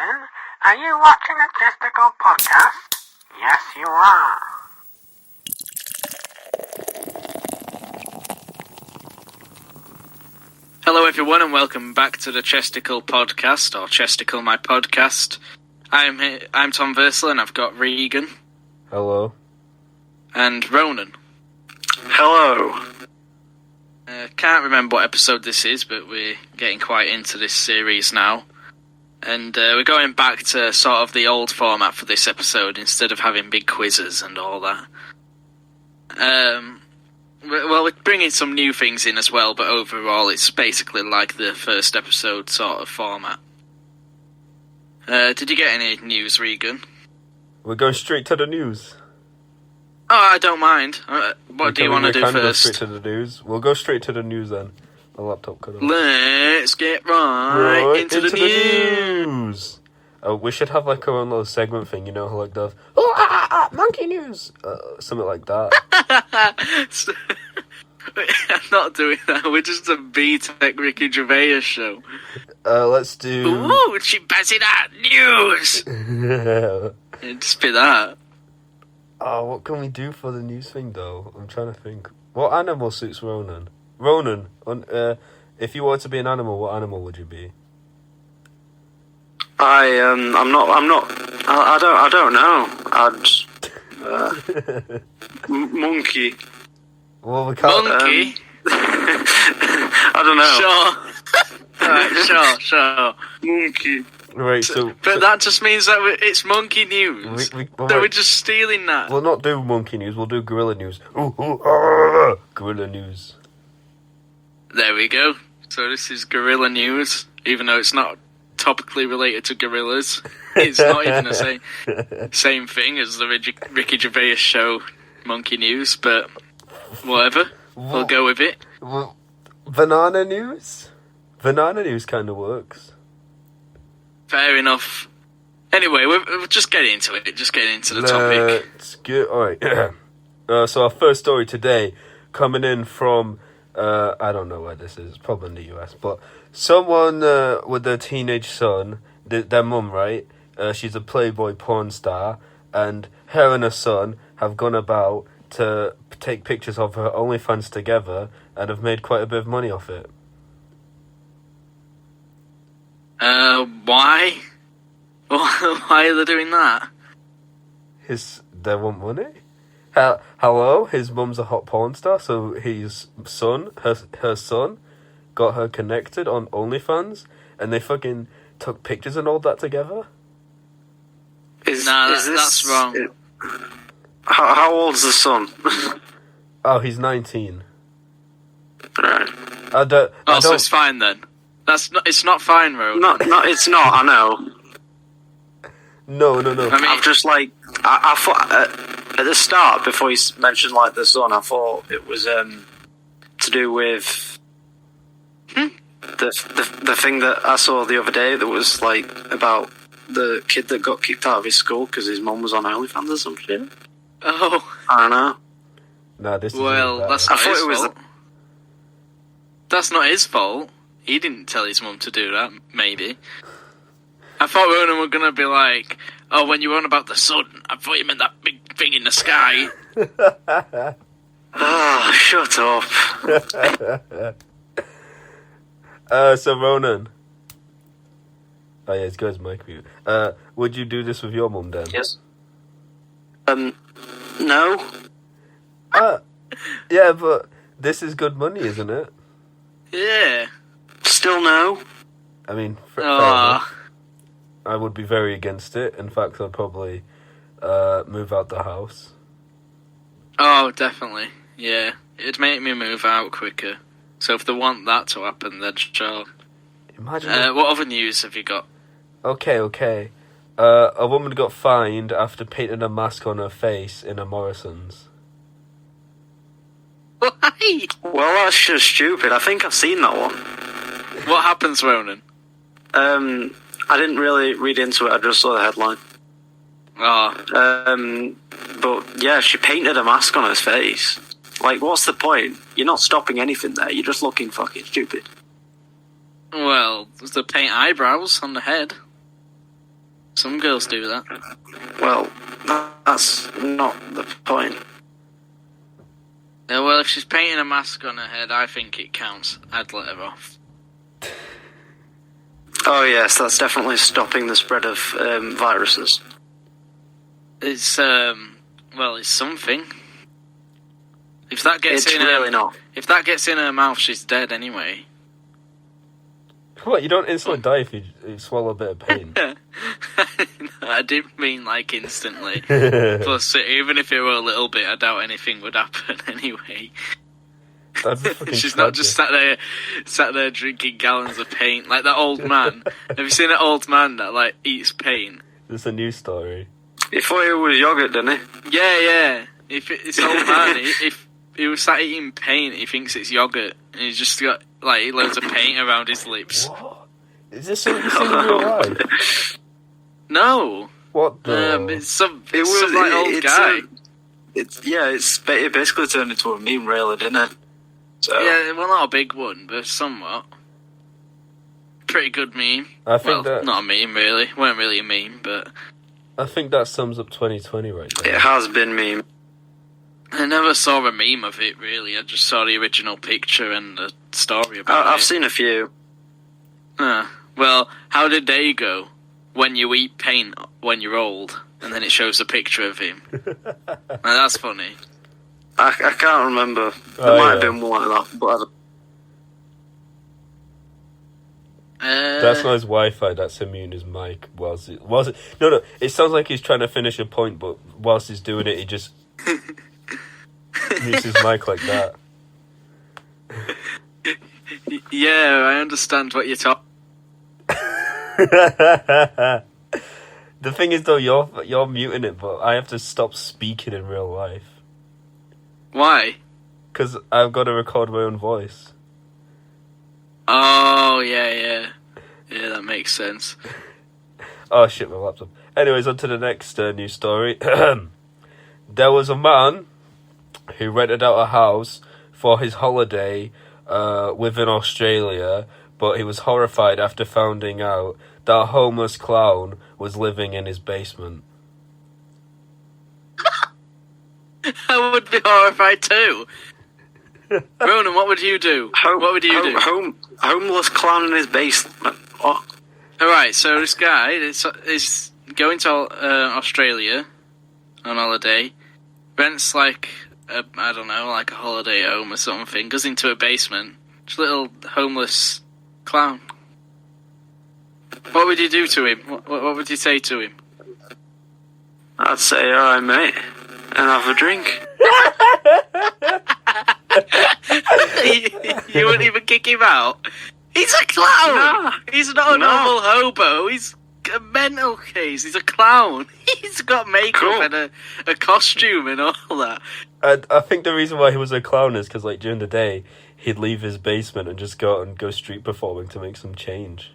Ronan. Are you watching a Chesticle podcast? Yes, you are. Hello everyone and welcome back to the Chesticle podcast, or Chesticle my podcast. I'm Tomversal and I've got Regan. Hello. And Ronan. Hello. Can't remember what episode this is, but we're getting quite into this series now. And we're going back to sort of the old format for this episode, instead of having big quizzes and all that. Well, we're bringing some new things in as well, but overall it's basically like the first episode sort of format. Did you get any news, Regan? We're going straight to the news. Oh, I don't mind. What do you want to do first? Go straight to the news. We'll go straight to the news then. My laptop cut off. Let's get right into the news. We should have like our own little segment thing, you know, like the monkey news, something like that. I'm not doing that. We're just a B-Tech Ricky Gervais show. Let's do. Ooh, she passing out news. Just be that. Oh, what can we do for the news thing though? I'm trying to think. What animal suits Ronan? Ronan, if you were to be an animal, what animal would you be? I don't know. Monkey. Well, we can't. Monkey? I don't know. Sure. Alright, sure. Monkey. Right, so... But that just means that it's monkey news. We're just stealing that. We'll not do monkey news, we'll do gorilla news. Gorilla news. There we go. So this is gorilla news, even though it's not topically related to gorillas. It's not even the same thing as the Ricky Gervais show, Monkey News, but whatever. We'll go with it. Banana news? Banana news kind of works. Fair enough. Anyway, we'll just get into it. Just get into the topic. Let's get... Alright. So our first story today, coming in from... I don't know where this is. It's probably in the US. But someone with their teenage son, their mum, right? She's a Playboy porn star. And her and her son have gone about to take pictures of her OnlyFans together and have made quite a bit of money off it. Why? Why are they doing that? They want money? Hello? His mum's a hot porn star, so his son, her son, got her connected on OnlyFans, and they fucking took pictures and all that together? That's wrong. How old's the son? Oh, he's 19. Right. So it's fine then. It's not fine, Ro. No, it's not. I know. No. I mean, I've just I thought at the start, before you mentioned like the son, I thought it was to do with the thing that I saw the other day that was like about the kid that got kicked out of his school because his mum was on OnlyFans or some shit. Oh, I don't know. No, this is that's not his fault. That's not his fault. He didn't tell his mum to do that, maybe. I thought Ronan were going to be like, oh, when you were on about the sun, I thought you meant that big thing in the sky. Oh, shut up. So Ronan. Oh yeah, it's got his mic mute. Would you do this with your mum then? Yes. No. Yeah, but this is good money, isn't it? Yeah. Still no. I mean, fair enough. I would be very against it. In fact, I'd probably move out the house. Oh, definitely. Yeah. It'd make me move out quicker. So if they want that to happen, then sure. Imagine. What other news have you got? Okay. A woman got fined after painting a mask on her face in a Morrison's. Why? Well, that's just stupid. I think I've seen that one. What happens, Ronan? I didn't really read into it. I just saw the headline. Oh. But yeah, she painted a mask on her face. Like, what's the point? You're not stopping anything there. You're just looking fucking stupid. Well, they paint eyebrows on the head. Some girls do that. Well, that's not the point. Yeah, well, if she's painting a mask on her head, I think it counts. I'd let her off. Oh yes, that's definitely stopping the spread of viruses. It's it's something. If that gets It's in really her, not. if that gets in her mouth, she's dead anyway. What, you don't instantly die if you swallow a bit of pain? I didn't mean like instantly. Plus, even if it were a little bit, I doubt anything would happen anyway. That'd be fucking She's not just sat there drinking gallons of paint like that old man. Have you seen that old man that like eats paint? It's a news story. He thought it was yogurt, didn't he? Yeah. If it's old man, if he was sat eating paint, he thinks it's yogurt, and he's just got like loads of paint around his lips. What? Is this something you've seen in real life? No. What the? It's some like old guy. It basically turned into a meme, really, didn't it? So. Yeah, well, not a big one, but somewhat. Pretty good meme. I think not a meme, really. Weren't really a meme, but... I think that sums up 2020 right there. It has been meme. I never saw a meme of it, really. I just saw the original picture and the story about it. I've seen a few. Well, how did they go? When you eat paint when you're old, and then it shows a picture of him. Now, that's funny. I can't remember. There might have been one like that, but that's not his Wi-Fi. That's him muting his mic. Whilst it no. It sounds like he's trying to finish a point, but whilst he's doing it, he just mutes his mic like that. Yeah, I understand what you're talking. The thing is, though, you're muting it, but I have to stop speaking in real life. Why? Because I've got to record my own voice. Oh, yeah. Yeah, that makes sense. Oh, shit, my laptop. Anyways, on to the next news story. There was a man who rented out a house for his holiday within Australia, but he was horrified after finding out that a homeless clown was living in his basement. I would be horrified too. Ronan, what would you do? What would you do? Homeless clown in his basement. What? Alright, so this guy is going to Australia on holiday, rents like a holiday home or something, goes into a basement, just a little homeless clown. What would you do to him? What would you say to him? I'd say, alright mate, and have a drink. You wouldn't even kick him out? He's a clown! No. He's not a normal hobo, he's a mental case, he's a clown. He's got makeup and a costume and all that. I think the reason why he was a clown is because, like, during the day, he'd leave his basement and just go street performing to make some change.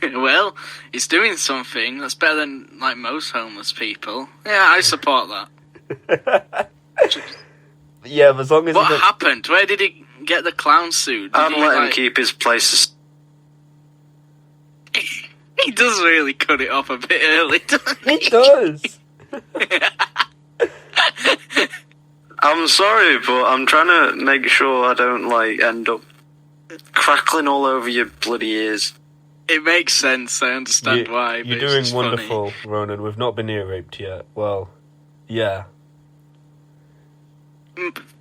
Well, he's doing something that's better than, like, most homeless people. Yeah, I support that. Yeah, but as long as... What happened? Where did he get the clown suit? I'd let him keep his places. He does really cut it off a bit early, doesn't he? He does! I'm sorry, but I'm trying to make sure I don't, like, end up crackling all over your bloody ears. It makes sense, I understand why. You're but it's doing just wonderful, funny. Ronan. We've not been ear raped yet. Well, yeah.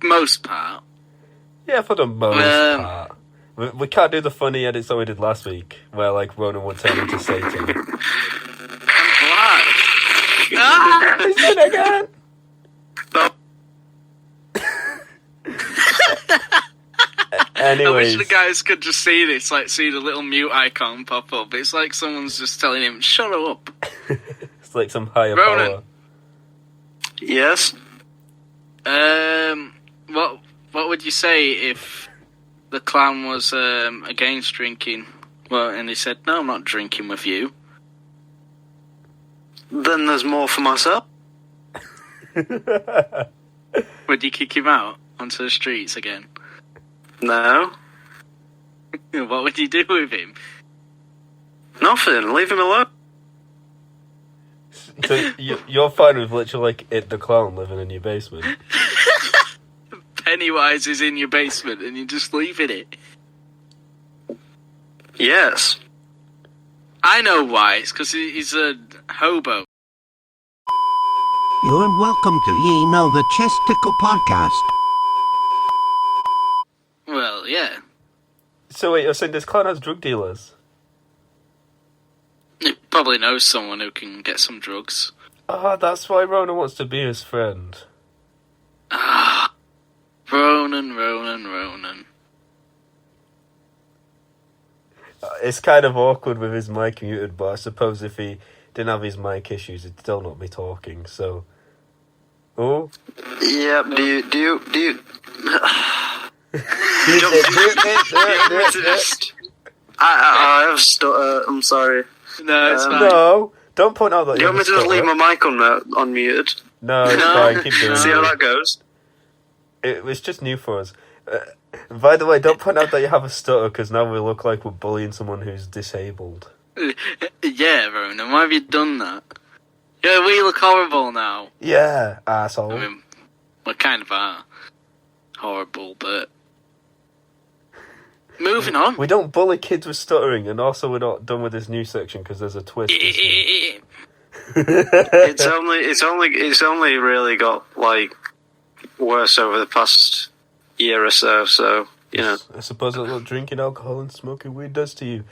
Most part. Yeah, for the most part. We can't do the funny edits that we did last week, where, like, Ronan would turn into Satan. I'm glad. Ah! He's done it again! Anyways. I wish the guys could just see this, like, see the little mute icon pop up. It's like someone's just telling him, shut up. It's like some higher Ronan. power. Yes? What would you say if the clown was against drinking? Well, and he said, no, I'm not drinking with you. Then there's more for myself. Would you kick him out onto the streets again? No. What would you do with him? No, nothing. Leave him alone. So you're fine with literally like It the Clown living in your basement? Pennywise is in your basement and you're just leaving it. Yes. I know why. It's because he's a hobo. You're welcome to the Chesticle podcast. Well, yeah. So wait, you're saying this clown has drug dealers? He probably knows someone who can get some drugs. Ah, that's why Ronan wants to be his friend. Ah, Ronan. It's kind of awkward with his mic muted, but I suppose if he didn't have his mic issues, he'd still not be talking, so... Oh? Yeah, do you... I have stutter, I'm sorry. No, it's fine. No, don't point out that Do you want me to just leave my mic unmuted? No, it's fine, keep doing See it. how that goes? It was just new for us. By the way, don't point out that you have a stutter, because now we look like we're bullying someone who's disabled. Yeah, Ronan, why have you done that? Yeah, we look horrible now. Yeah, asshole. I mean, we kind of are horrible, but... Moving on. We don't bully kids with stuttering, and also we're not done with this new section, because there's a twist. It's only really got, like, worse over the past year or so, you know. I suppose that's what drinking alcohol and smoking weed does to you.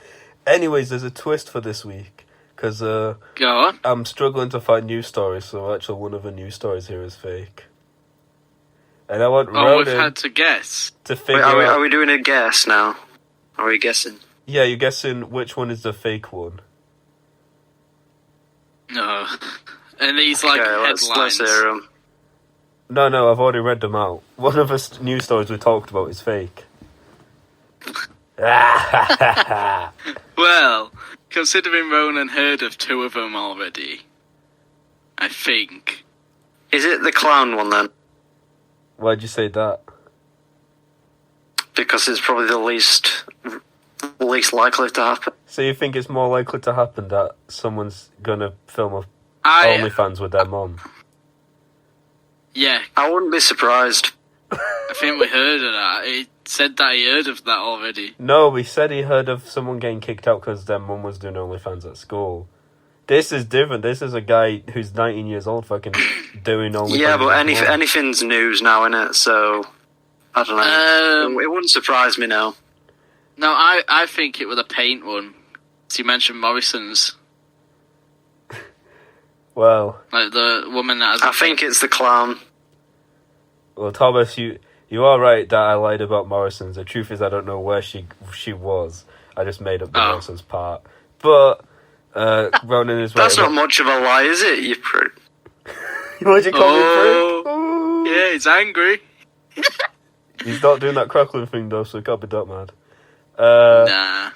Anyways, there's a twist for this week, because Go on. I'm struggling to find news stories, so actually one of the news stories here is fake. And I want we've Ronan had to guess. to figure Wait, out... are we doing a guess now? Are we guessing? Yeah, you're guessing which one is the fake one. No. And these, like, Okay, headlines. let's hear 'em. No, I've already read them out. One of the news stories we talked about is fake. Well, considering Ronan heard of two of them already, I think... Is it the clown one then? Why'd you say that? Because it's probably the least likely to happen. So you think it's more likely to happen that someone's gonna film a I OnlyFans with their mum? Yeah, I wouldn't be surprised. I think we heard of that. He said that he heard of that already. No, he said he heard of someone getting kicked out because their mum was doing OnlyFans at school. This is different. This is a guy who's 19 years old fucking doing OnlyFans. Yeah, but anything's news now, innit? So, I don't know. It wouldn't surprise me now. No, I think it was a paint one. So you mentioned Morrison's. Well... Like the woman that has... I think it's the clown. Well, Thomas, you are right that I lied about Morrison's. The truth is I don't know where she was. I just made up the Morrison's part. But... Ronan is right. That's not much of a lie, is it, you prick? What'd you call me, prick? Ooh. Yeah, he's angry. He's not doing that crackling thing, though, so he can't be that mad. Nah.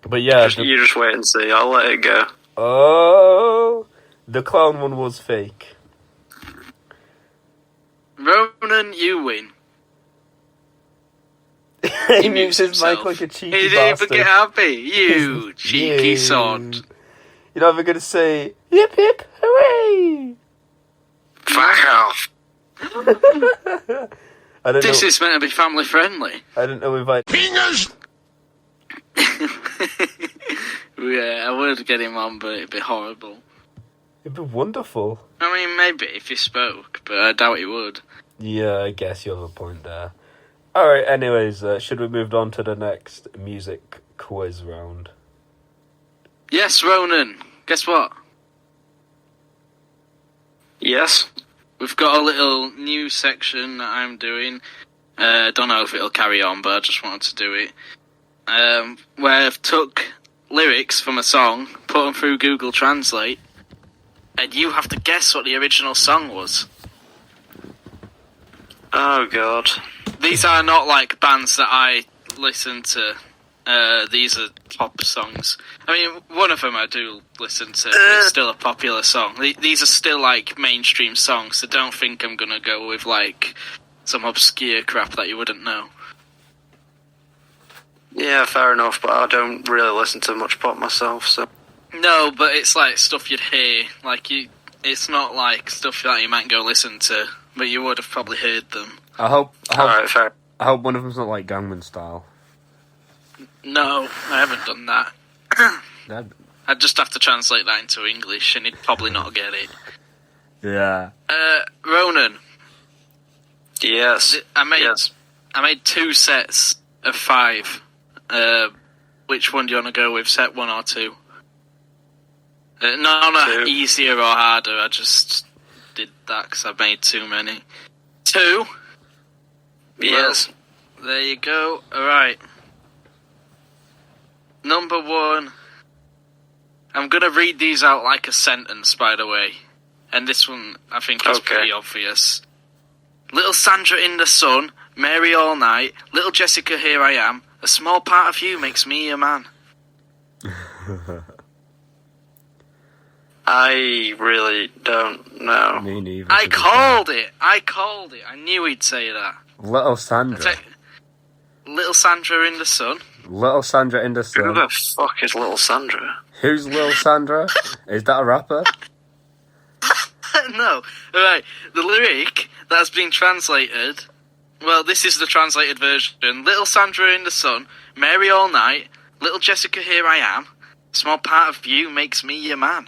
But yeah... You just wait and see. I'll let it go. Oh! The clown one was fake. Ronan, you win. He mutes his mic like a cheeky He didn't bastard. even get happy. You cheeky sod. You're not even going to say, yip yip, hooray! Fuck off. I don't This know. is meant to be family friendly. I didn't know if I... Fingers! Yeah, I would get him on, but it'd be horrible. It'd be wonderful. I mean, maybe if he spoke, but I doubt he would. Yeah, I guess you have a point there. Alright, anyways, should we move on to the next music quiz round? Yes, Ronan. Guess what? Yes? We've got a little new section that I'm doing. Don't know if it'll carry on, but I just wanted to do it. Where I've took lyrics from a song, put them through Google Translate, and you have to guess what the original song was. Oh, God. These are not like bands that I listen to. These are pop songs. I mean, one of them I do listen to, but it's still a popular song. These are still like mainstream songs, so don't think I'm gonna go with like some obscure crap that you wouldn't know. Yeah, fair enough, but I don't really listen to much pop myself, so... No, but it's like stuff you'd hear. It's not like stuff that you might go listen to, but you would have probably heard them. I hope Alright, fair. I hope one of them's not like Gangnam Style. No, I haven't done that. That'd- I'd just have to translate that into English, and he'd probably not get it. Yeah. Ronan. Yes. I made Yes. 2 sets of 5. Which one do you want to go with? Set 1 or 2? No, 2. easier or harder. I just did that because I made too many. 2? Yes. Well, there you go. Alright. Number 1. I'm going to read these out like a sentence, by the way. And this one, I think, is pretty obvious. Little Sandra in the sun, Mary all night, little Jessica, here I am. A small part of you makes me a man. I really don't know. Me neither. I called it. I knew he'd say that. Little Sandra. Little Sandra in the sun. Little Sandra in the Who sun. the fuck is Little Sandra? Who's Little Sandra? Is that a rapper? No. Alright, the lyric that's been translated... Well, this is the translated version. Little Sandra in the sun, Mary all night, little Jessica, here I am. Small part of you makes me your man.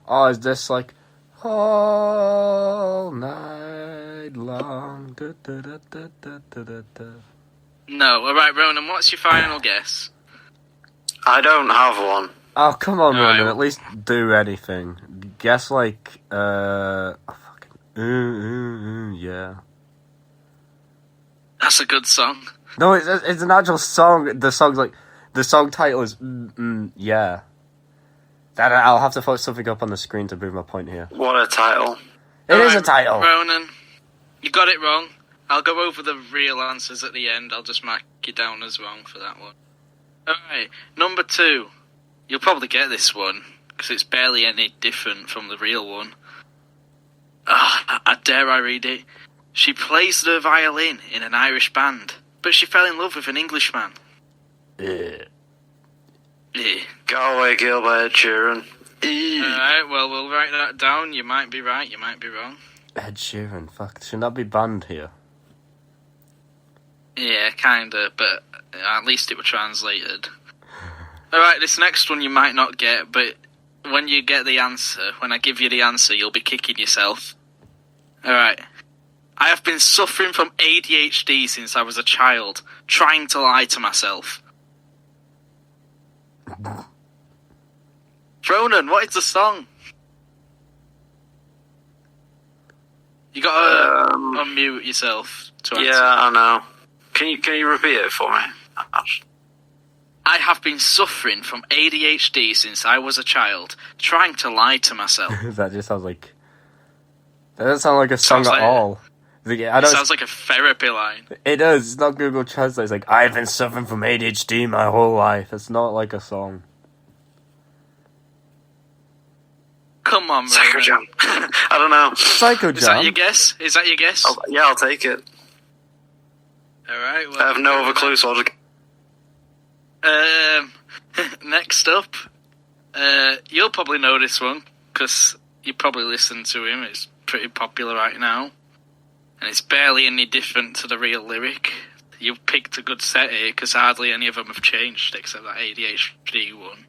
Oh, is this like all night long? Da, da, da, da, da, da, da, da. No. Alright, Ronan, what's your final guess? I don't have one. Oh, come on, Alright. Ronan. At least do anything. Guess like, yeah. That's a good song. No, it's an actual song. The song title is yeah. That I'll have to put something up on the screen to prove my point here. What a title. It is a Alright, title. Ronan, you got it wrong. I'll go over the real answers at the end. I'll just mark you down as wrong for that one. Alright, number 2. You'll probably get this one, because it's barely any different from the real one. Dare I read it? She plays the violin in an Irish band, but she fell in love with an Englishman. Yeah. Yeah. Go Away Girl by Ed Sheeran. Alright, well, we'll write that down. You might be right, you might be wrong. Ed Sheeran, fuck, shouldn't that be banned here? Yeah, kinda, but at least it was translated. Alright, this next one you might not get, but when you get the answer, when I give you the answer, you'll be kicking yourself. Alright. I have been suffering from ADHD since I was a child, trying to lie to myself. Ronan, what is the song? You gotta unmute yourself to answer. Yeah, I know. Can you repeat it for me? I have been suffering from ADHD since I was a child, trying to lie to myself. That just sounds like... That doesn't sound like a song Sounds at like- all. It sounds like a therapy line. It does. It's not Google Translate. It's like, I've been suffering from ADHD my whole life. It's not like a song. Come on, Psycho Ronan. Jam. I don't know. Psycho Is that your Jam? guess? Is that your guess? Yeah, I'll take it. Alright, well... I have no other clue, so I'll just... Next up, you'll probably know this one, because you probably listen to him. It's pretty popular right now. And it's barely any different to the real lyric. You've picked a good set here, because hardly any of them have changed, except that ADHD one.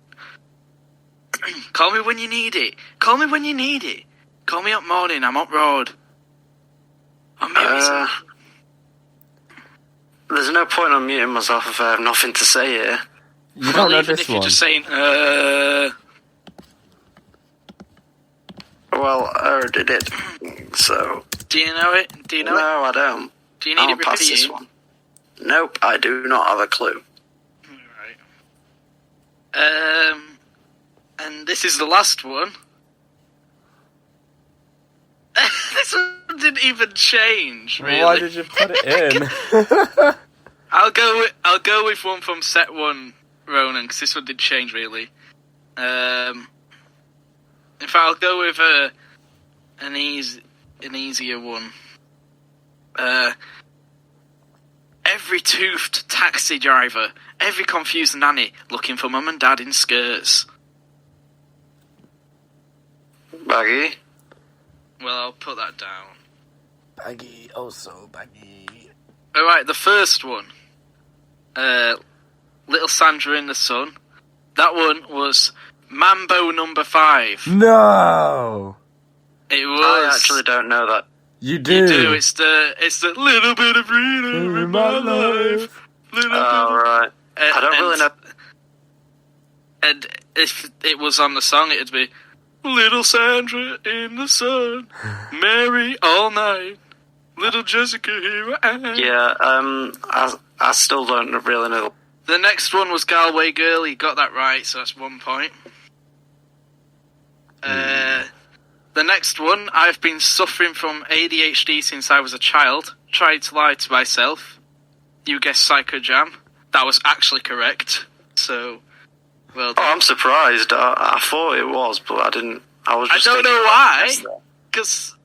Call me when you need it. Call me when you need it. Call me up morning, I'm up road. There's no point on muting myself if I have nothing to say here. You don't know even this if you're one. just saying, Well, I already did. So... do you know it? Do you know it? No, I don't. Do you need I'll it pass this repeating? one. Nope, I do not have a clue. Alright. And this is the last one. This one didn't even change, really. Why did you put it in? I'll go with one from set 1, Ronan, because this one did change, really. In fact, I'll go with an easier one. every toothed taxi driver, every confused nanny looking for mum and dad in skirts. Baggy. Well, I'll put that down. Baggy, oh so baggy. Alright, the first one. Little Sandra in the Sun. That one was Mambo number 5. No! It was... I actually don't know that. You do? You do, it's the little bit of freedom in my life. Right. I don't really know. And if it was on the song, it'd be Little Sandra in the sun, Mary all night, little Jessica here I am. Yeah, I still don't really know. The next one was Galway Girl. He got that right, so that's 1 point. The next one, I've been suffering from ADHD since I was a child. Tried to lie to myself. You guessed Psycho Jam. That was actually correct. So, well done. Oh, I'm surprised. I thought it was, but I didn't. I don't know why. Because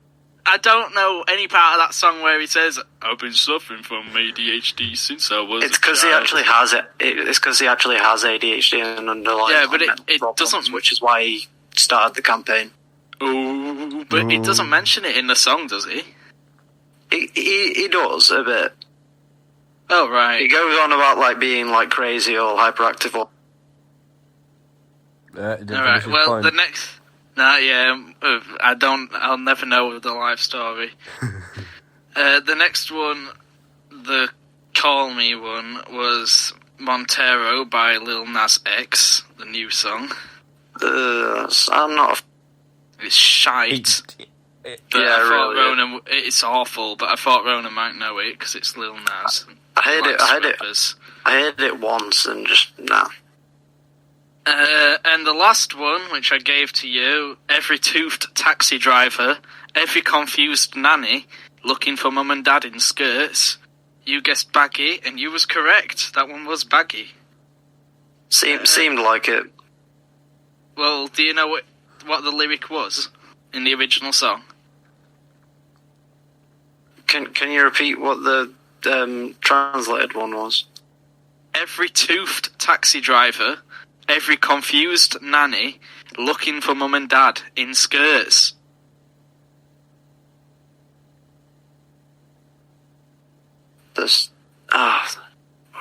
I don't know any part of that song where he says, I've been suffering from ADHD since I was It's because he actually has it. It's because he actually has ADHD and underlying. Yeah, but it problems, doesn't... which is why he started the campaign. Oh, but it doesn't mention it in the song, does he? He does a bit. Oh, right. He goes on about like being like crazy or hyperactive. Or... Alright, well, the next... I'll never know the life story. The next one, the Call Me one, was Montero by Lil Nas X, the new song. I'm not... It's shite. But yeah, I thought really. Ronan, it's awful, but I thought Ronan might know it, because it's Lil Nas. I heard it once and just, nah. And the last one, which I gave to you, every toothed taxi driver, every confused nanny, looking for mum and dad in skirts. You guessed Baggy, and you was correct. That one was Baggy. Seemed like it. Well, do you know what the lyric was in the original song? Can you repeat what the translated one was? Every toothed taxi driver, every confused nanny, looking for mum and dad in skirts.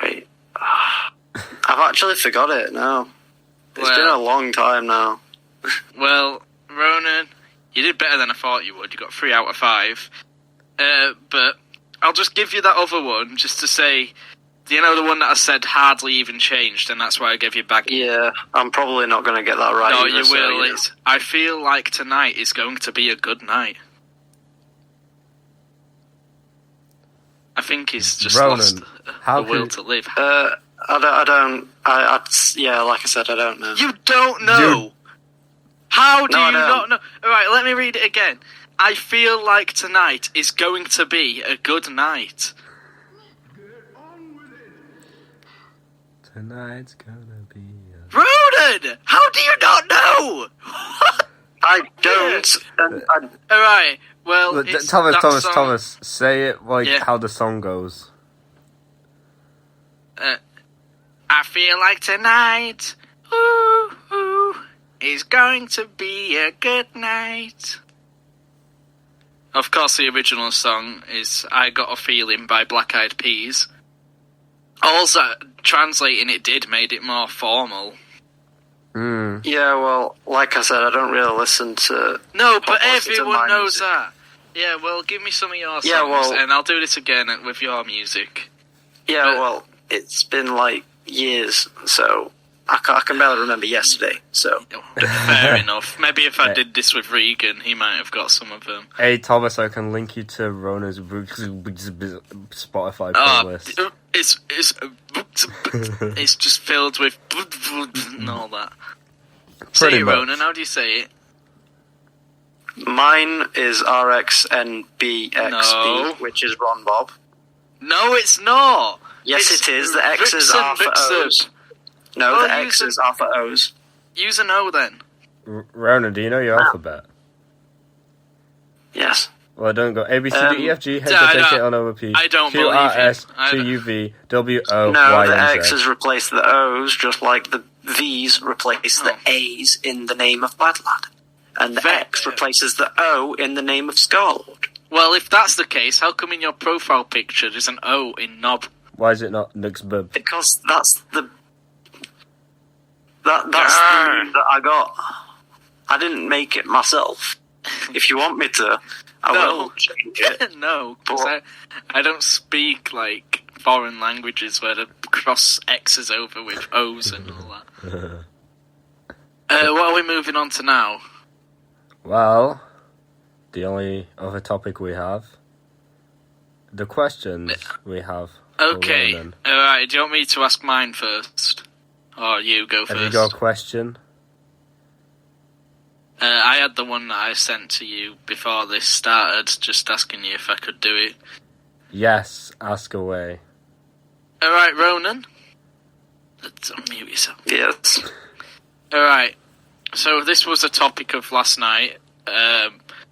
Wait. I've actually forgot it now. It's been a long time now. Well, Ronan, you did better than I thought you would. You got 3 out of 5. But I'll just give you that other one just to say, do you know the one that I said hardly even changed, and that's why I gave you Baggy? Yeah, I'm probably not going to get that right. No, either, you will. So, I feel like tonight is going to be a good night. I think he's just Ronan, lost the will to live. I don't. Yeah, like I said, I don't know. You don't know? How do you not know? Alright, let me read it again. I feel like tonight is going to be a good night. Tonight's gonna be Ronan! How do you not know? I don't. Alright, well, Thomas, say it like how the song goes. I feel like tonight, ooh, is going to be a good night. Of course, the original song is I Got a Feeling by Black Eyed Peas. Also, translating it made it more formal. Yeah, well, like I said, I don't really listen to... No, but everyone knows that. Yeah, well, give me some of your songs, and I'll do this again with your music. Yeah, well, it's been like years, so I can barely remember yesterday, so... Fair enough. Maybe if I did this with Regan, he might have got some of them. Hey, Thomas, I can link you to Ronan's Spotify playlist. It's just filled with and all that. Pretty say it, much. Ronan, how do you say it? Mine is RXNBXB, No. which is Ron Bob. No, it's not. Yes, it is. The X's are for O's. No, the X's are for O's. Use an O then. Ronan, do you know your alphabet? Yes. Well, don't go A, B, C, D, E, F, G, H, I, J, K, L, M, N, O, P, I don't Q, R, S, believe T, him. U, V, W, O, No, Y, the and Z. X's replace the O's, just like the V's replace the A's in the name of Bad Lad. And the X replaces the O in the name of Scarlord. Well, if that's the case, how come in your profile picture there's an O in Knob? Why is it not Nuxbub? Because that's the... That's the name that I got. I didn't make it myself. If you want me to, I will change it. No, because I don't speak, like, foreign languages where they cross X's over with O's and all that. What are we moving on to now? Well, the only other topic we have, the questions we have. Okay, alright, do you want me to ask mine first? Or you go first? Have you got a question? I had the one that I sent to you before this started, just asking you if I could do it. Yes, ask away. Alright, Ronan. Let's unmute yourself. Yes. Alright, so this was a topic of last night.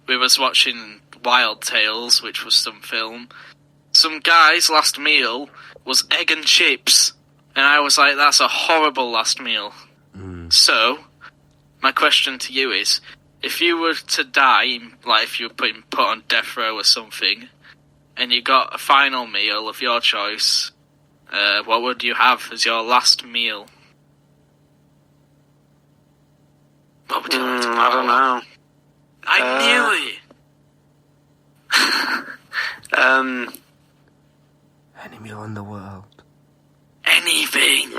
We was watching Wild Tales, which was some film. Some guy's last meal was egg and chips. And I was like, that's a horrible last meal. So, my question to you is, if you were to die, like if you were put on death row or something, and you got a final meal of your choice, what would you have as your last meal? What would you like to I don't know. I knew it! Any meal in the world. Anything.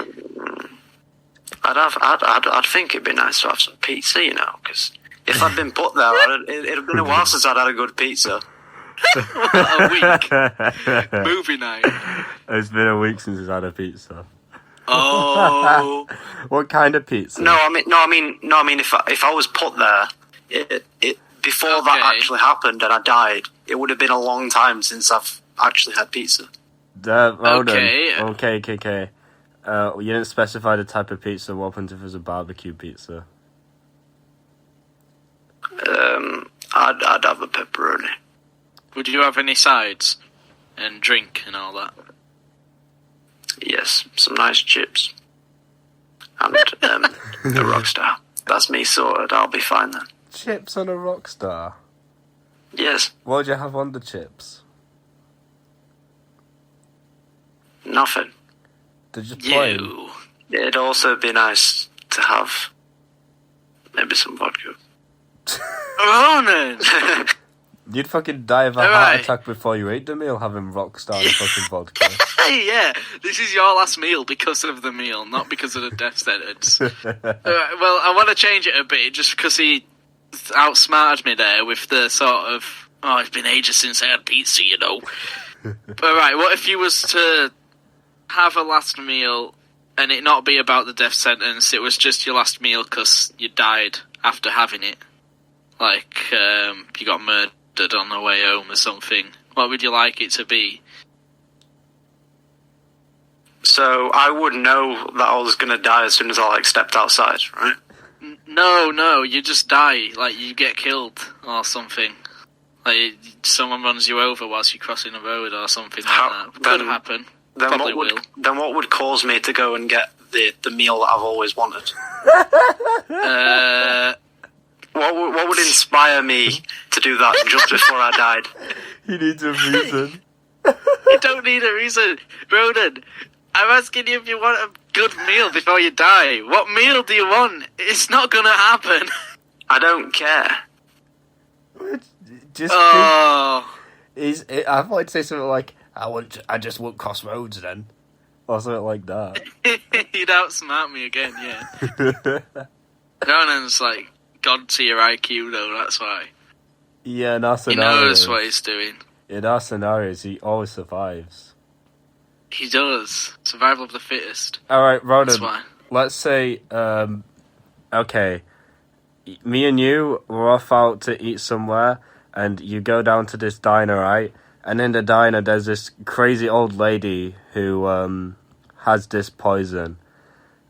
I'd think it'd be nice to have some pizza, you know, because if I'd been put there, it'd have been a while since I'd had a good pizza. A week. Movie night. It's been a week since I've had a pizza. Oh. What kind of pizza? No, I mean, if I was put there, it before that actually happened and I died, it would have been a long time since I've actually had pizza. Ronan. Okay. Okay. You didn't specify the type of pizza. What happens if it was a barbecue pizza? I'd have a pepperoni. Would you have any sides? And drink and all that? Yes, some nice chips. And a Rockstar. That's me sorted. I'll be fine then. Chips on a Rockstar? Yes. What would you have on the chips? Nothing. They're just plain. You. It'd also be nice to have maybe some vodka. Ronan! You'd fucking die of a heart attack before you ate the meal having Rockstar and fucking vodka. Yeah, this is your last meal because of the meal, not because of the death sentence. Well, I want to change it a bit just because he outsmarted me there with the sort of, oh, it's been ages since I had pizza, you know. Alright, what if you was to have a last meal and it not be about the death sentence, it was just your last meal because you died after having it? Like, you got murdered on the way home or something. What would you like it to be? So I would know that I was going to die as soon as I stepped outside, right? No, you just die. Like, you get killed or something. Like, someone runs you over whilst you're crossing a road or something like that. Could happen. Probably will. Then what would cause me to go and get the meal that I've always wanted? What would inspire me to do that just before I died? He needs a reason. You don't need a reason. Ronan, I'm asking you if you want a good meal before you die. What meal do you want? It's not gonna happen. I don't care. Just I thought I'd say something like, I just want Crossroads then. Or something like that. You'd outsmart me again, yeah. Ronan's like God to your IQ though, that's why. Yeah, in our He scenarios. knows what he's doing. In our scenarios, he always survives. He does. Survival of the fittest. Alright, Ronan, That's why. let's say, okay, me and you were off out to eat somewhere, and you go down to this diner, right? And in the diner, there's this crazy old lady who has this poison.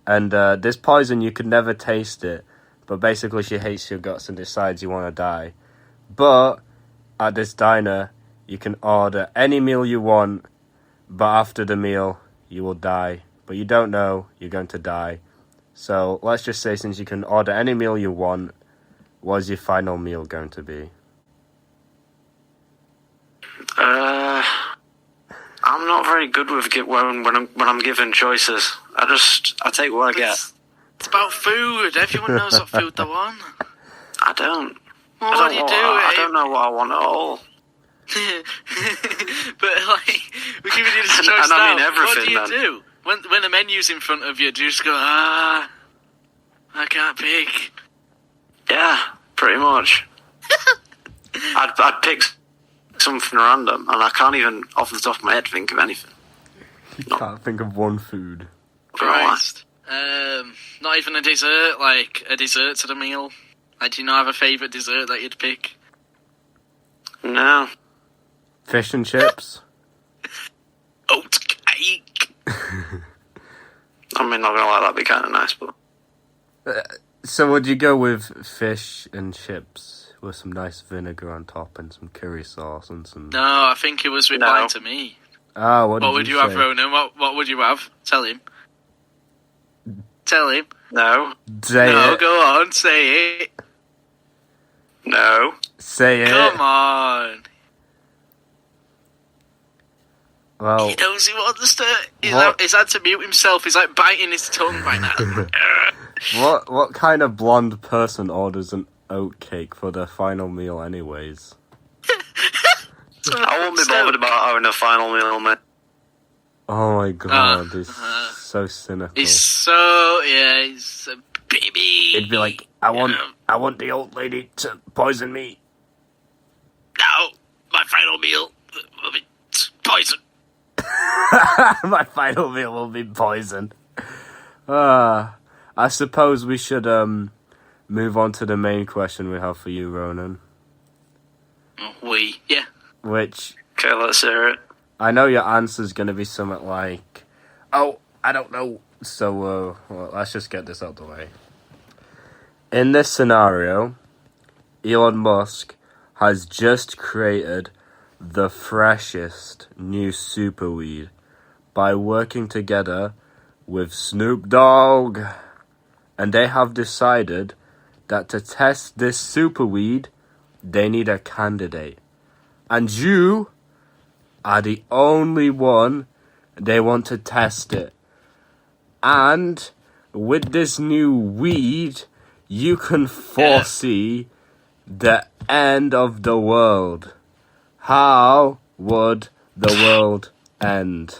And this poison, you could never taste it. But basically, she hates your guts and decides you want to die. But at this diner, you can order any meal you want, but after the meal, you will die. But you don't know you're going to die. So let's just say, since you can order any meal you want, what's your final meal going to be? I'm not very good with when I'm given choices. I take what I get. It's about food. Everyone knows what food they want. I don't. Well, what do you do? I don't know what I want at all. But like, we're giving you this choice and I mean now. everything, What do you do when the menu's in front of you? Do you just go, I can't pick? Yeah, pretty much. I'd pick something random, and I can't even, off the top of my head, think of anything. You can't think of one food. Christ. Not even a dessert, like a dessert to the meal. Like, do you not have a favourite dessert that you'd pick? No. Fish and chips? Oat cake! I mean, not gonna lie, that'd be kind of nice, but... So would you go with fish and chips with some nice vinegar on top and some curry sauce and some... No, I think it was replying to me. Ah, what would you have, Ronan? What would you have? Tell him. Tell him. No. Say no, it. Go on, say it. No. Say it. Come on. Well, He knows he wants to... He's had to mute himself. He's like biting his tongue by now. what kind of blonde person orders an oat cake for their final meal anyways? I won't be bothered about having a final meal, mate. Oh my god, he's so cynical. He's a baby. It'd be like, I want the old lady to poison me. No, my final meal will be poison. My final meal will be poison. I suppose we should move on to the main question we have for you, Ronan. Yeah. Which... Okay, let's hear it. I know your answer's going to be something like, oh, I don't know. So, well, let's just get this out the way. In this scenario, Elon Musk has just created the freshest new superweed by working together with Snoop Dogg. And they have decided that to test this superweed, they need a candidate. And you are the only one they want to test it. And with this new weed, you can foresee the end of the world. How would the world end?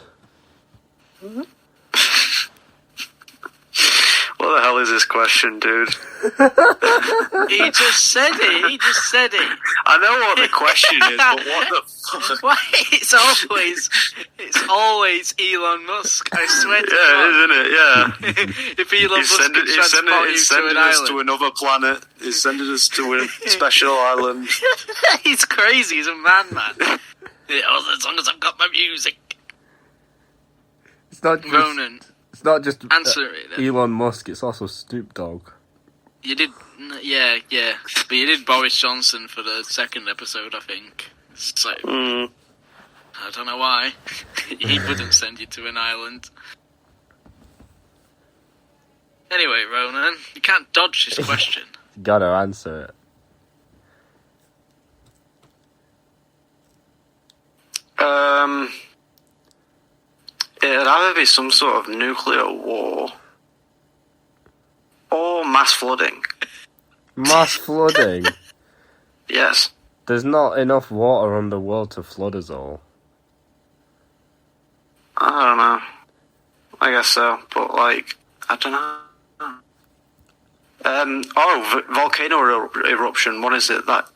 What the hell is this question, dude? He just said it. I know what the question is, but what the fuck? Why? It's always Elon Musk. I swear to God. Isn't it? Yeah. If Elon Musk could transport you to an island. To another planet. He's sending us to a special island. He's crazy. He's a madman. As long as I've got my music. It's not just, Ronan. It's not just Answer it. Elon Musk, it's also Snoop Dogg. You did, yeah. But you did Boris Johnson for the second episode, I think. So, I don't know why. He wouldn't send you to an island. Anyway, Ronan, you can't dodge this question. You gotta answer it. It'd either be some sort of nuclear war or mass flooding. Mass flooding? Yes. There's not enough water on the world to flood us all. I don't know. I guess so, but I don't know. Volcano eruption. What is it? That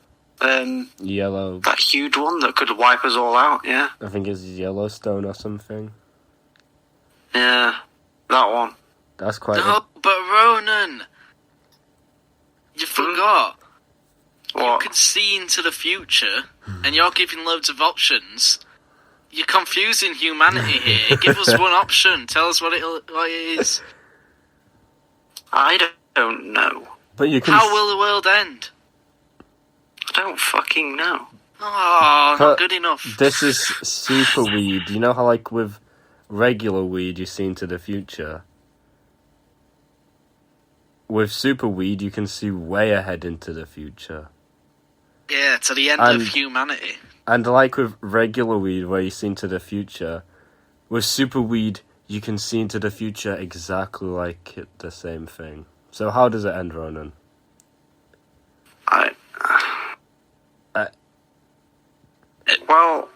Yellow. That huge one that could wipe us all out. Yeah. I think it's Yellowstone or something. Yeah, that one. That's quite. No, but Ronan, you forgot. What? You can see into the future, and you're giving loads of options. You're confusing humanity here. Give us one option. Tell us what it is. I don't know. But you can. How will the world end? I don't fucking know. Oh, not good enough. This is super weed. You know how, like, with regular weed, you see into the future? With super weed, you can see way ahead into the future. Yeah, to the end of humanity. And like with regular weed, where you see into the future, with super weed, you can see into the future exactly like the same thing. So how does it end, Ronan? Well,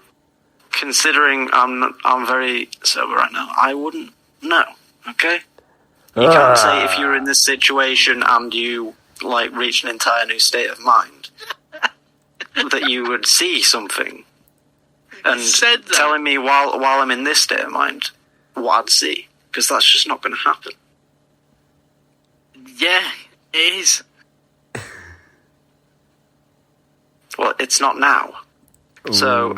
considering I'm very sober right now, I wouldn't know. Okay, you can't say if you're in this situation and you like reach an entire new state of mind that you would see something, and telling me while I'm in this state of mind what I'd see, because that's just not going to happen. Yeah, it is. Well, it's not now. So,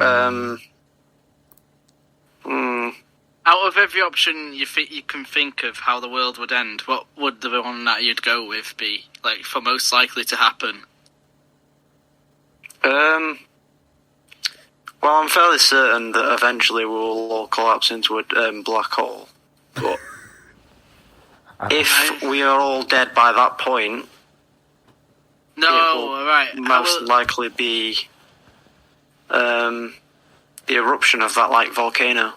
out of every option you can think of how the world would end, what would the one that you'd go with be, like, for most likely to happen? Well, I'm fairly certain that eventually we'll all collapse into a black hole. But if we are all dead by that point, most likely be the eruption of that like volcano.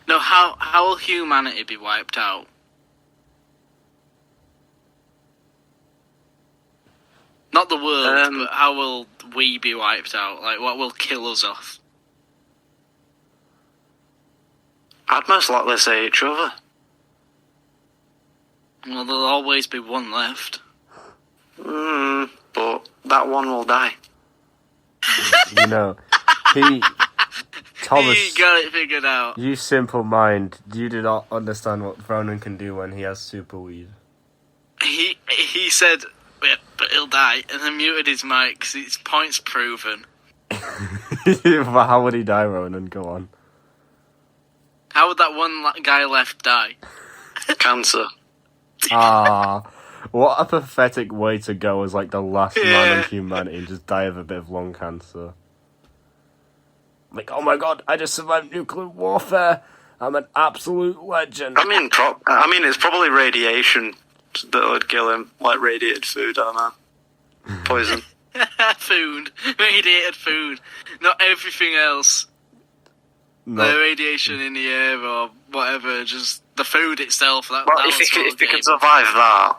No, how will humanity be wiped out? Not the world, but how will we be wiped out? Like, what will kill us off? I'd most likely say each other. Well, there'll always be one left. But that one will die. You know, Thomas, he got it figured out. You simple mind, you do not understand what Ronan can do when he has super weed. He said, yeah, but he'll die, and then muted his mic because his point's proven. But how would he die, Ronan? Go on. How would that one guy left die? Cancer. What a pathetic way to go as like the last man in humanity and just die of a bit of lung cancer. Like, oh my god, I just survived nuclear warfare. I'm an absolute legend. I mean, it's probably radiation that would kill him, like radiated food. I don't know, poison. Food, radiated food, not everything else. No. The radiation in the air or whatever, just the food itself. If he can survive that,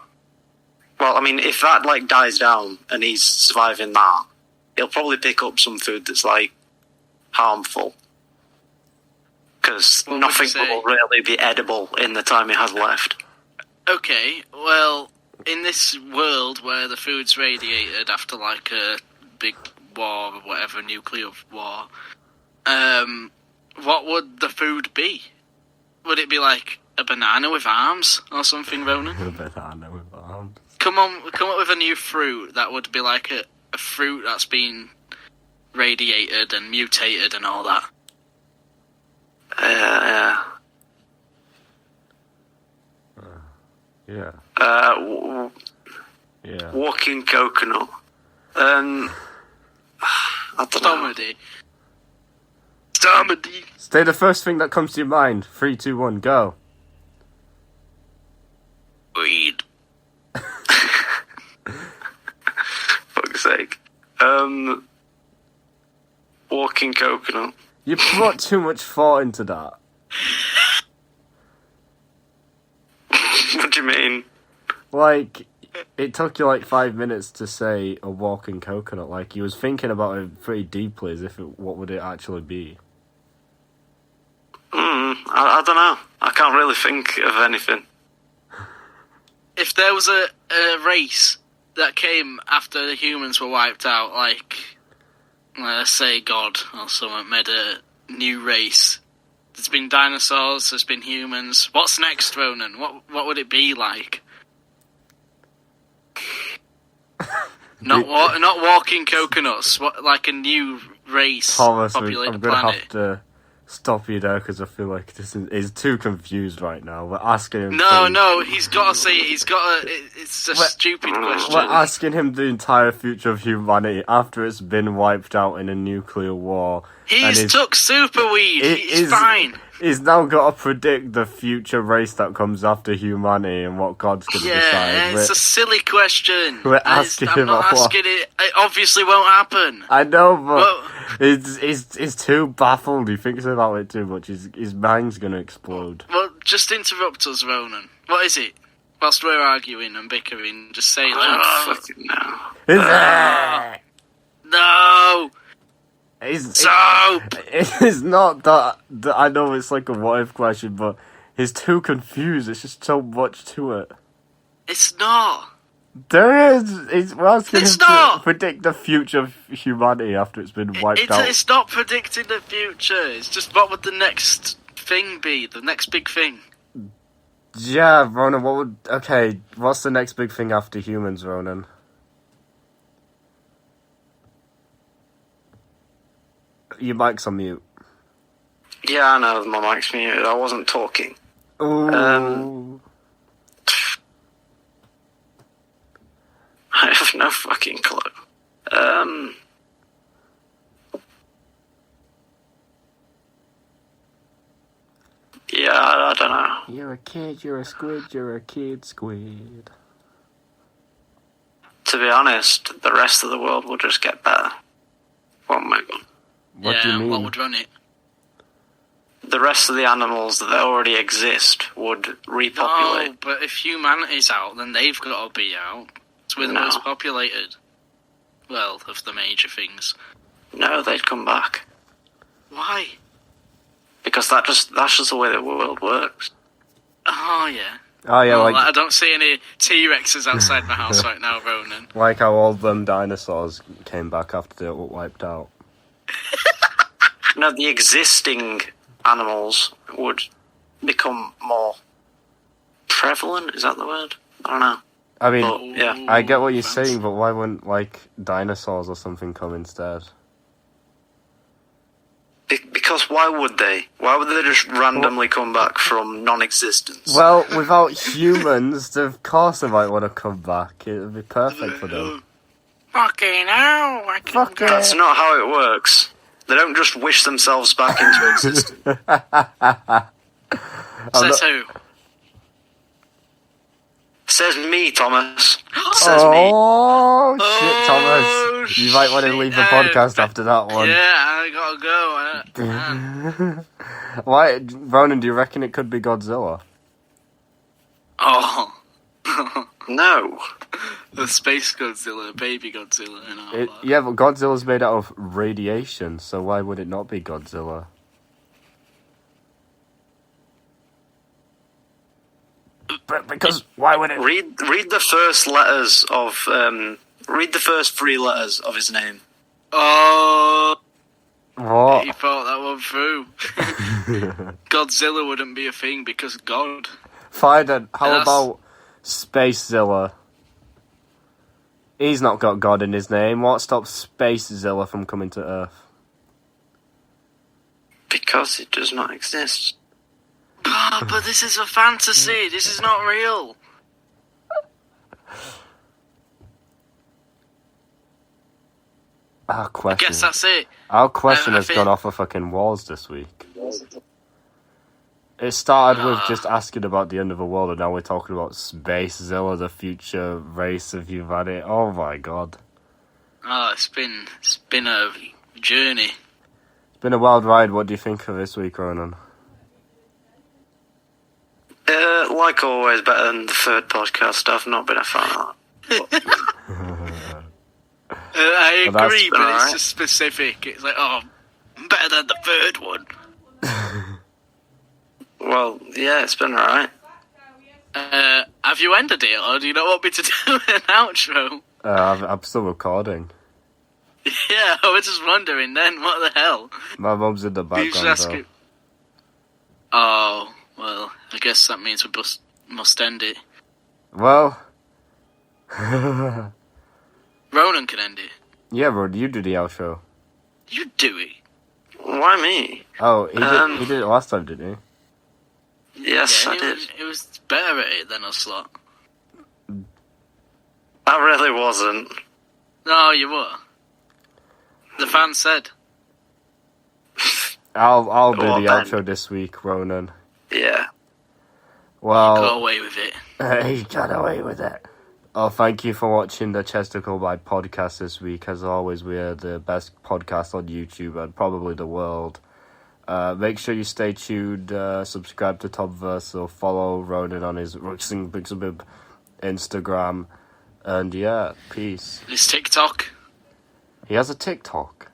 well, I mean, if that like dies down and he's surviving that, he'll probably pick up some food that's like harmful, because nothing will really be edible in the time he has left. Okay, well, in this world where the food's radiated after like a big war or whatever, nuclear war, what would the food be? Would it be like a banana with arms or something, Ronan? A banana with arms. Come up with a new fruit that would be like a fruit that's been radiated and mutated and all that. Yeah. Yeah. Walking coconut. I don't know. Comedy. Say the first thing that comes to your mind. 3, 2, 1, go. Weed. Fuck's sake. Walking coconut. You put too much thought into that. What do you mean? Like, it took you like 5 minutes to say a walking coconut. Like, you was thinking about it pretty deeply as if what would it actually be. I don't know. I can't really think of anything. If there was a race that came after the humans were wiped out, like, let's say God or someone made a new race. There's been dinosaurs, there's been humans. What's next, Ronan? What would it be like? Not walking coconuts. What, like a new race Thomas, populate I'm the gonna planet? have to stop you there because I feel like he's too confused right now. We're asking him. No, he's got to say it. It's a stupid question. We're asking him the entire future of humanity after it's been wiped out in a nuclear war. He's took super weed. He's fine. He's now got to predict the future race that comes after humanity and what God's going to decide. Yeah, it's a silly question. We're asking him. I'm not asking it. It obviously won't happen. I know, but he's too baffled. He thinks about it too much. His mind's going to explode. Well, just interrupt us, Ronan. What is it? Whilst we're arguing and bickering, just say, fucking no. No! It's not that I know it's like a what if question, but he's too confused. It's just so much to it. It's not. There is. We're asking him not. to predict the future of humanity after it's been wiped out. It's not predicting the future. It's just what would the next thing be? The next big thing. Yeah, Ronan. What's the next big thing after humans, Ronan? Your mic's on mute. Yeah, I know my mic's muted. I wasn't talking. Ooh. I have no fucking clue. Yeah, I don't know. You're a kid, you're a squid, you're a kid squid. To be honest, the rest of the world will just get better. Oh my god. What do you mean? What would run it? The rest of the animals that already exist would repopulate. No, but if humanity's out, then they've got to be out. So we're the most populated. Well, of the major things. No, they'd come back. Why? Because that's just the way the world works. Oh, yeah. Oh, yeah, well, I don't see any T-Rexes outside my house right now, Ronan. Like how all them dinosaurs came back after they were wiped out. No, the existing animals would become more prevalent. Is that the word? I don't know. I mean, but, yeah. I get what you're saying, but why wouldn't, like, dinosaurs or something come instead? Because why would they? Why would they just randomly come back from non-existence? Well, without humans, of course they might want to come back. It would be perfect for them. Fucking hell! That's not how it works. They don't just wish themselves back into existence. Says who? Says me, Thomas. Says me. Oh, shit, Thomas. You might want to leave the podcast after that one. Yeah, I gotta go. Why, Ronan, do you reckon it could be Godzilla? Oh. No. The space Godzilla, baby Godzilla, and all that. Yeah, but Godzilla's made out of radiation, so why would it not be Godzilla? But because why would it? Read the first letters of read the first 3 letters of his name. Oh. What? He thought that one through. Godzilla wouldn't be a thing because God. Fine then. How about Spacezilla? He's not got God in his name. What stops Spacezilla from coming to Earth? Because it does not exist. Oh, but this is a fantasy. This is not real. Our question. I guess that's it. Our question has gone off of fucking walls this week. It started with just asking about the end of the world, and now we're talking about Spacezilla, the future race of humanity. Oh my god. Oh, it's been a journey. It's been a wild ride. What do you think of this week, Ronan? Like always, better than the third podcast. I've not been a fan of that. I Well, agree, but alright. it's just specific. It's like, oh, better than the third one. Well, yeah, it's been alright. Have you ended it, or do you not want me to do an outro? I'm still recording. Yeah, I was just wondering then, what the hell? My mum's in the Who's background, asking? though. Oh, well, I guess that means we must end it. Well... Ronan can end it. yeah, Ronan, you do the outro. You do it. Well, why me? Oh, he did it last time, didn't Yes, Yeah, I did. It was better at it than us lot. I really wasn't. No, you were. The fans said. he? I'll do Well, the then. outro this week, Ronan. Yeah. Well, Got away with it. he got away with it. Oh, thank you for watching the Chesticle by podcast this week. As always, we are the best podcast on YouTube and probably the world. Make sure you stay tuned, subscribe to Tomversal, follow Ronan on his Instagram, and yeah, peace. It's TikTok. He has a TikTok.